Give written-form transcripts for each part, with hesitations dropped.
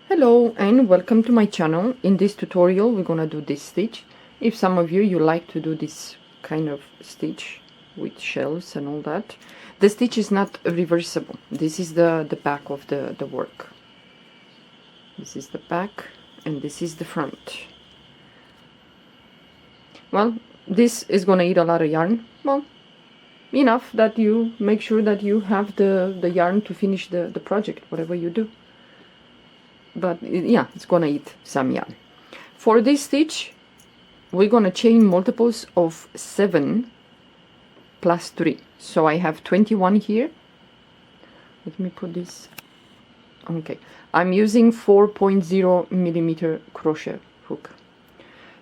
Hello and welcome to my channel. In this tutorial we're gonna do this stitch. If some of you like to do this kind of stitch with shells and all that, the stitch is not reversible. This is the back of the work. This is the back and this is the front. Well, this is gonna eat a lot of yarn. Well, enough that you make sure that you have the yarn to finish the project, whatever you do. But yeah, it's gonna eat some yarn. For this stitch we're gonna chain multiples of 7 plus 3, so I have 21 here. Let me put this. Okay, I'm using 4.0 millimeter crochet hook,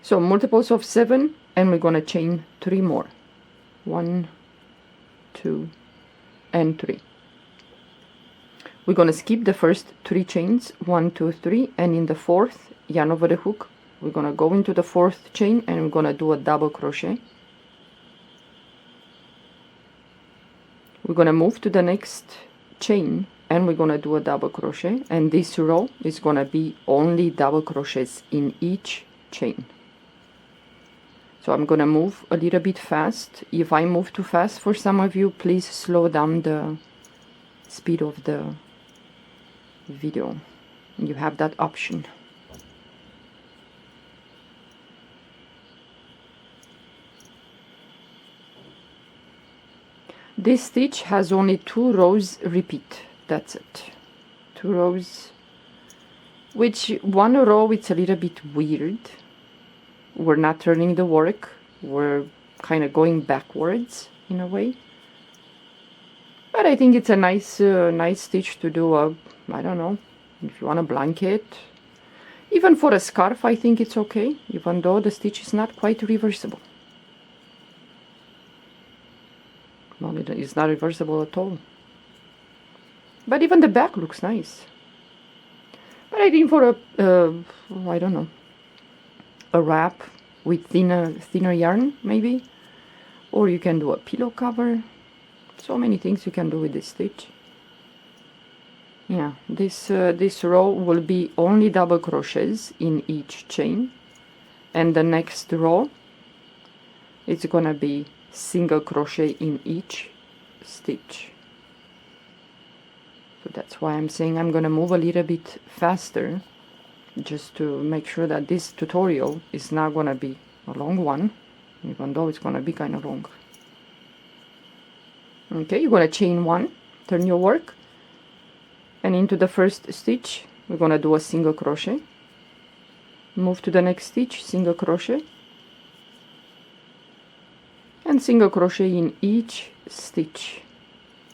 so multiples of 7, and we're gonna chain 3 more. 1, 2 and 3. We're gonna skip the first 3 chains, 1, 2, 3, and in the 4th yarn over the hook we're gonna go into the 4th chain and we're gonna do a double crochet. We're gonna move to the next chain and we're gonna do a double crochet, and this row is gonna be only double crochets in each chain. So I'm gonna move a little bit fast. If I move too fast for some of you, please slow down the speed of the video. You have that option. This stitch has only 2 rows repeat. That's it. 2 rows, which one row it's a little bit weird. We're not turning the work, we're kind of going backwards in a way. But I think it's a nice stitch to do a, I don't know, if you want a blanket. Even for a scarf I think it's okay, even though the stitch is not quite reversible. Well, it's not reversible at all. But even the back looks nice. But I think for a, I don't know, a wrap with thinner yarn maybe. Or you can do a pillow cover. So many things you can do with this stitch. Yeah, this row will be only double crochets in each chain, and the next row it's gonna be single crochet in each stitch. So that's why I'm saying I'm gonna move a little bit faster, just to make sure that this tutorial is not gonna be a long one, even though it's gonna be kind of long. Okay, you're gonna chain 1, turn your work, and into the first stitch we're gonna do a single crochet, move to the next stitch, single crochet, and single crochet in each stitch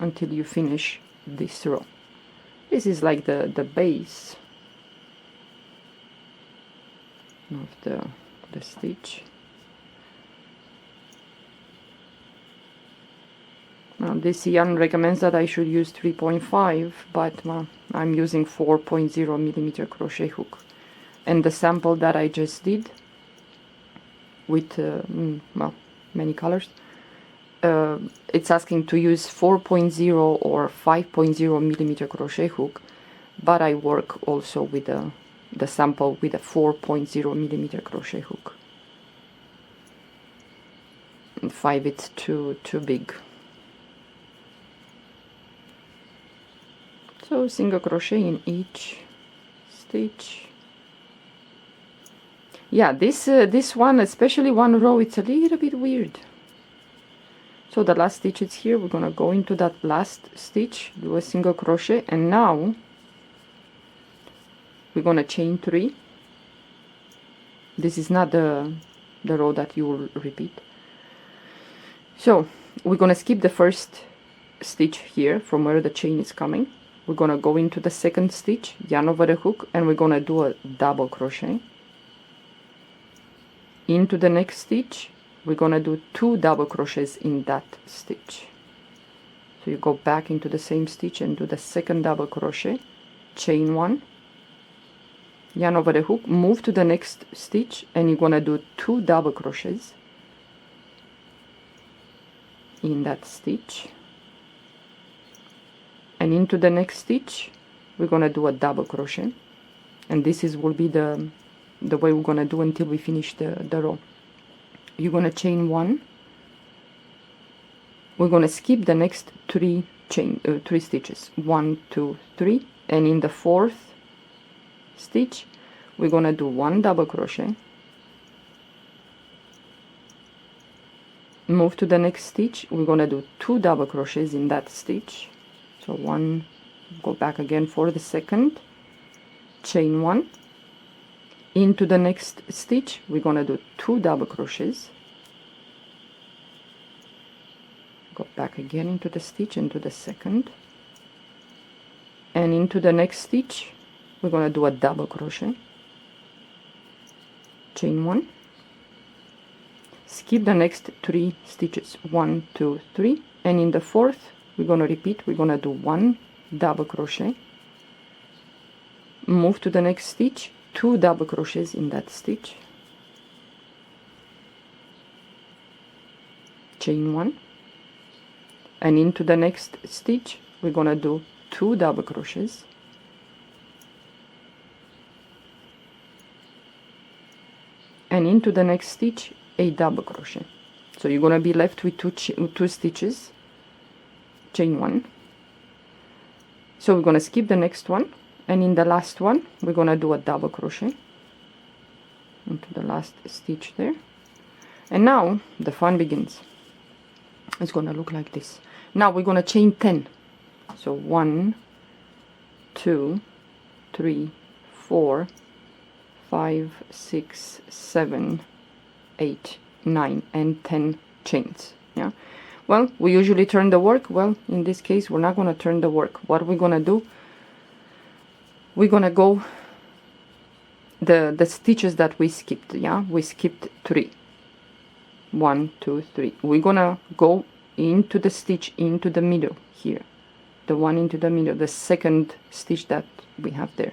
until you finish this row. This is like the base of the stitch. Now this yarn recommends that I should use 3.5, but I'm using 4.0 millimeter crochet hook, and the sample that I just did with well, many colors, it's asking to use 4.0 or 5.0 millimeter crochet hook, but I work also with the sample with a 4.0 millimeter crochet hook. And 5 it's too big. So single crochet in each stitch. Yeah, this one, especially one row, it's a little bit weird. So the last stitch is here. We're gonna go into that last stitch, do a single crochet, and now we're gonna chain 3. This is not the row that you will repeat. So we're gonna skip the first stitch here from where the chain is coming. We're gonna go into the second stitch, yarn over the hook, and we're gonna do a double crochet. Into the next stitch we're gonna do 2 double crochets in that stitch. So you go back into the same stitch and do the second double crochet, chain 1, yarn over the hook, move to the next stitch, and you're gonna do 2 double crochets in that stitch. And into the next stitch we're gonna do a double crochet, and this is will be the way we're gonna do until we finish the row. You're gonna chain 1. We're gonna skip the next 3 stitches, 1, 2, 3, and in the 4th stitch we're gonna do 1 double crochet, move to the next stitch, we're gonna do 2 double crochets in that stitch, so 1, go back again for the second, chain 1, into the next stitch we're gonna do 2 double crochets, go back again into the stitch, into the second, and into the next stitch we're gonna do a double crochet, chain 1, skip the next 3 stitches, 1, 2, 3, and in the 4th we're gonna repeat, we're gonna do 1 double crochet, move to the next stitch, 2 double crochets in that stitch, chain 1, and into the next stitch we're gonna do 2 double crochets, and into the next stitch a double crochet. So you're gonna be left with 2 stitches, chain 1. So we're gonna skip the next one, and in the last one we're gonna do a double crochet into the last stitch there, and now the fun begins. It's gonna look like this. Now we're gonna chain 10. So 1, 2, 3, 4, 5, 6, 7, 8, 9, and 10 chains. Yeah. Well, we usually turn the work. Well, in this case, we're not gonna turn the work. What we're gonna do? We're gonna go the stitches that we skipped. Yeah, we skipped 3. 1, 2, 3. We're gonna go into the stitch into the middle here, the one into the middle, the second stitch that we have there.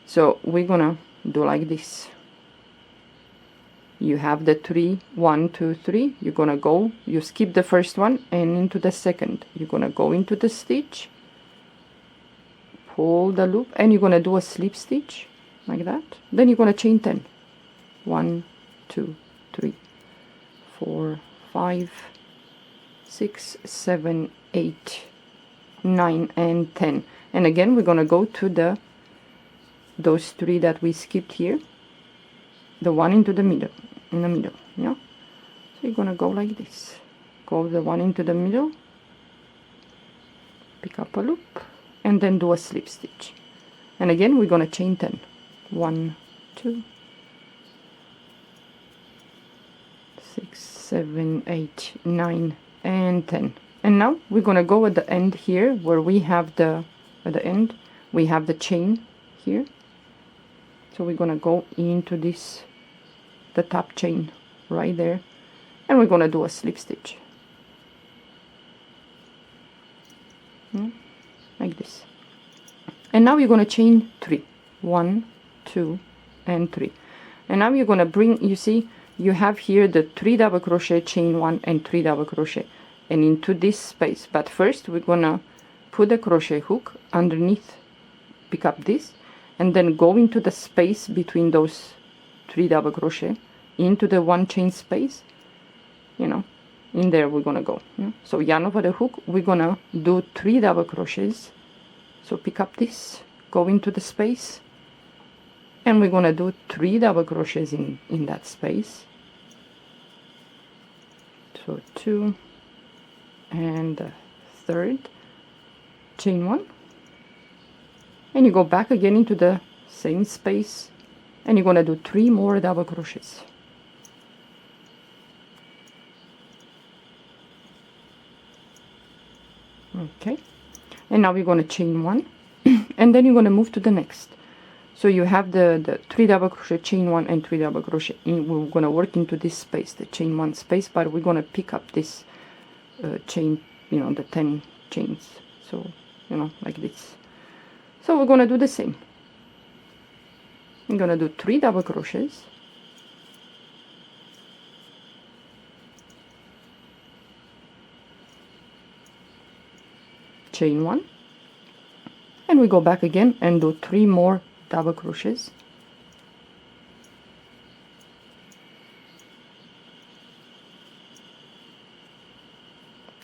So we're gonna do like this. You have the 3, 1, 2, 3. You're gonna go, you skip the first one and into the second. You're gonna go into the stitch, pull the loop, and you're gonna do a slip stitch like that. Then you're gonna chain 10. 1, 2, 3, 4, 5, 6, 7, 8, 9, and 10. And again we're gonna go to those 3 that we skipped here, the one into the middle, in the middle. Yeah, so you're gonna go like this, go the one into the middle, pick up a loop, and then do a slip stitch. And again we're gonna chain 10. 1, 2, 6, 7, 8, 9, and 10. And now we're gonna go at the end here where we have at the end we have the chain here. So we're gonna go into this, the top chain right there, and we're gonna do a slip stitch. Like this. And now you're gonna chain 3. 1, 2, and 3. And now you're gonna bring, you see, you have here the 3 double crochet, chain 1, and 3 double crochet, and into this space. But first we're gonna put the crochet hook underneath, pick up this, and then go into the space between those 3 double crochet into the 1 chain space, you know, in there we're gonna go. Yeah? So yarn over the hook, we're gonna do 3 double crochets. So pick up this, go into the space, and we're gonna do 3 double crochets in that space. So 2, and the third, chain 1, and you go back again into the same space, and you're gonna do 3 more double crochets. Okay, and now we're gonna chain 1, and then you're gonna move to the next. So you have the 3 double crochet, chain 1, and 3 double crochet. We're gonna work into this space, the chain 1 space, but we're gonna pick up this chain, you know, the 10 chains. So, you know, like this. So we're gonna do the same. I'm gonna do 3 double crochets, chain 1, and we go back again and do 3 more double crochets,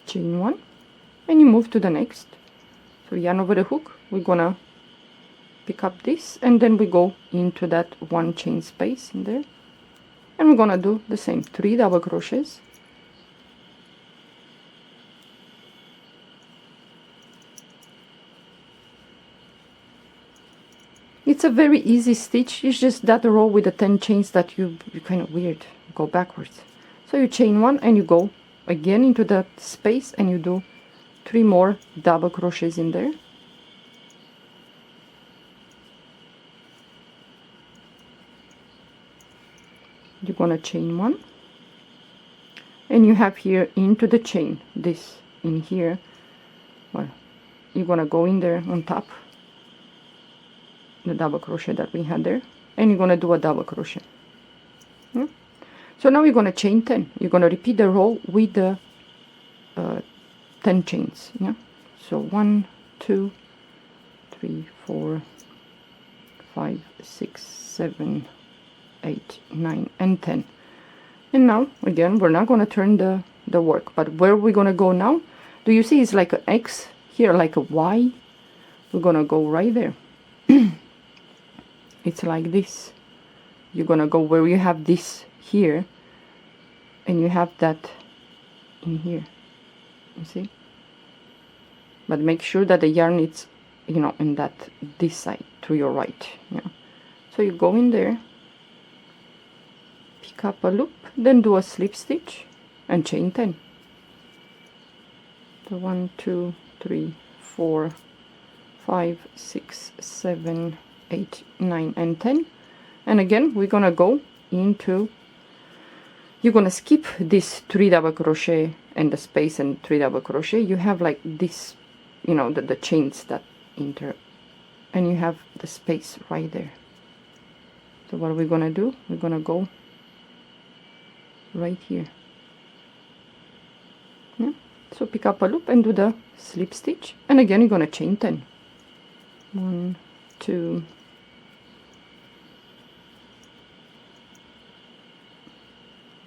chain 1, and you move to the next. So yarn over the hook, we're gonna pick up this, and then we go into that one chain space in there, and we're gonna do the same 3 double crochets, it's a very easy stitch. It's just that row with the 10 chains that you kind of weird, go backwards. So you chain 1 and you go again into that space and you do 3 more double crochets in there. You're gonna chain 1, and you have here into the chain, this in here, well, you're gonna go in there on top, the double crochet that we had there, and you're gonna do a double crochet. So now you're gonna chain 10. You're gonna repeat the row with the 10 chains. Yeah. So 1, 2, 3, 4, 5, 6, 7, 8, 9, and 10. And now again, we're not gonna turn the work, but where we're gonna go now? Do you see it's like an X here, like a Y? We're gonna go right there. It's like this. You're gonna go where you have this here, and you have that in here. You see? But make sure that the yarn is, you know, in that this side to your right. Yeah. So you go in there, pick up a loop, then do a slip stitch and chain 10. So 1, 2, 3, 4, 5, 6, 7, 8, 9, and 10. And again, we're gonna go into, you're gonna skip this 3 double crochet and the space and 3 double crochet. You have like this, you know, the chains that enter, and you have the space right there. So what are we gonna do? We're gonna go right here. Yeah. So pick up a loop and do the slip stitch, and again you're gonna chain 10. 1, 2,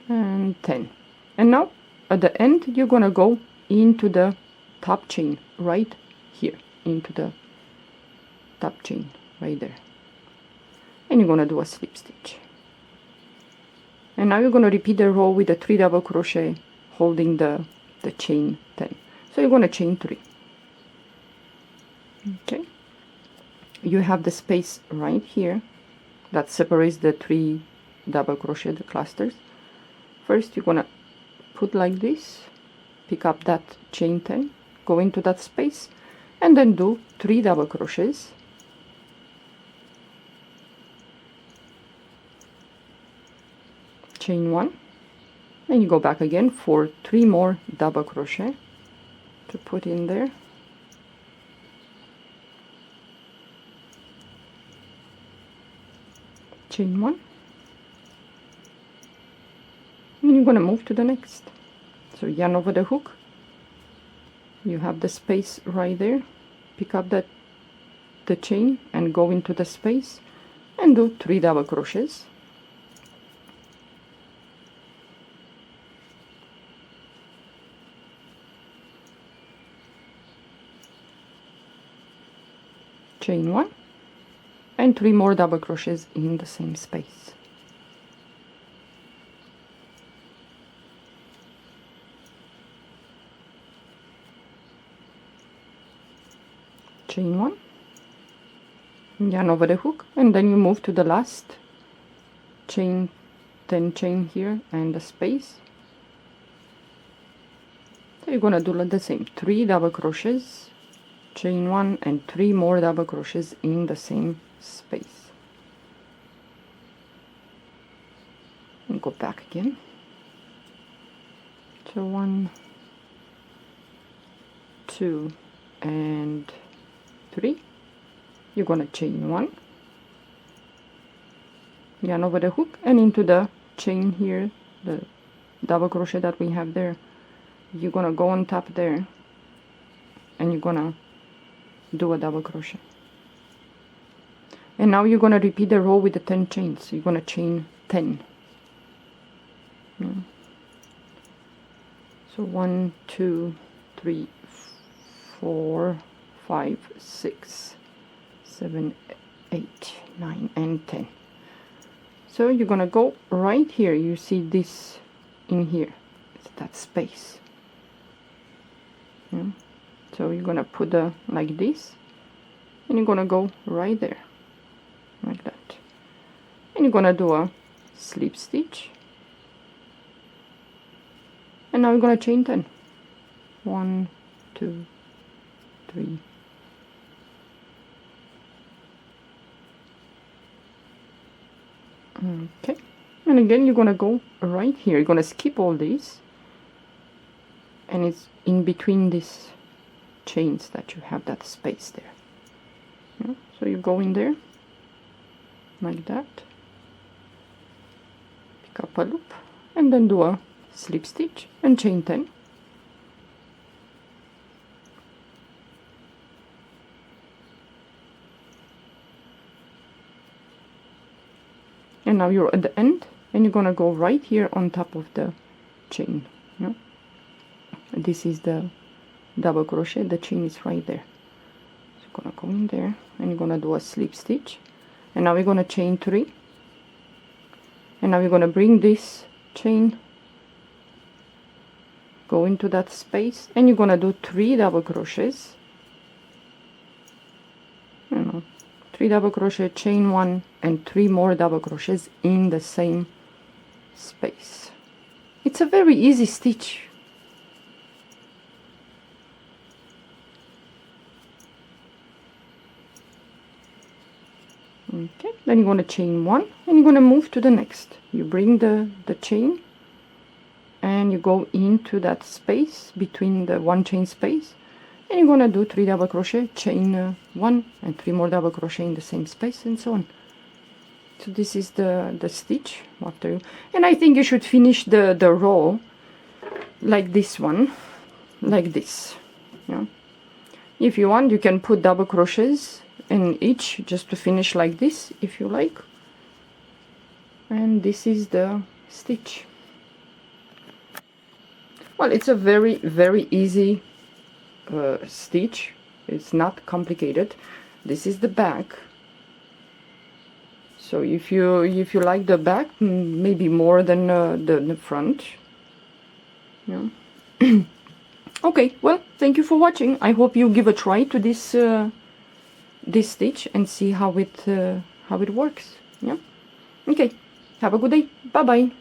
and 10. And now at the end you're gonna go into the top chain right here, into the top chain right there, and you're gonna do a slip stitch. And now you're gonna repeat the row with the 3 double crochet holding the chain 10. So you're gonna chain 3. Okay, you have the space right here that separates the 3 double crochet, the clusters. First you're gonna put like this, pick up that chain 10, go into that space, and then do 3 double crochets, chain 1, and you go back again for 3 more double crochet to put in there, chain 1, and you're gonna move to the next. So yarn over the hook, you have the space right there, pick up the chain and go into the space and do 3 double crochets, chain 1, and 3 more double crochets in the same space. Chain 1, yarn over the hook, and then you move to the last chain 10 chain here and the space. So you're gonna do the same, 3 double crochets, chain 1, and 3 more double crochets in the same space, and go back again. So 1, 2, and 3. You're gonna chain 1, yarn over the hook, and into the chain here, the double crochet that we have there, you're gonna go on top there, and you're gonna do a double crochet. And now you're going to repeat the row with the 10 chains. You're going to chain 10. Yeah. So 1, 2, 3, 4, 5, 6, 7, 8, 9, and 10. So you're gonna go right here. You see this in here. It's that space. Yeah. So you're gonna put like this, and you're gonna go right there, like that. And you're gonna do a slip stitch. And now we're going to chain 10. 1, 2, 3. Okay. And again, you're going to go right here. You're going to skip all these. And it's in between these chains that you have that space there. Yeah. So you go in there, like that. Pick up a loop, and then do a slip stitch and chain 10. And now you're at the end, and you're gonna go right here on top of the chain. Yeah? This is the double crochet. The chain is right there. So you're gonna go in there, and you're gonna do a slip stitch. And now we're gonna chain 3. And now we're gonna bring this chain, go into that space, and you're gonna do 3 double crochets. 3 double crochet, chain 1, and 3 more double crochets in the same space. It's a very easy stitch. Okay, then you're going to chain 1, and you're going to move to the next. You bring the chain, and you go into that space between the 1 chain space, and you're going to do 3 double crochet, chain 1, and 3 more double crochet in the same space, and so on. So this is the stitch after you. And I think you should finish the row like this one, like this. Yeah. If you want, you can put double crochets in each just to finish like this, if you like. And this is the stitch. Well, it's a very, very easy stitch. It's not complicated. This is the back. So if you like the back, maybe more than the front. Yeah. Okay, well, thank you for watching. I hope you give a try to this this stitch and see how it works. Yeah. Okay. Have a good day. Bye bye.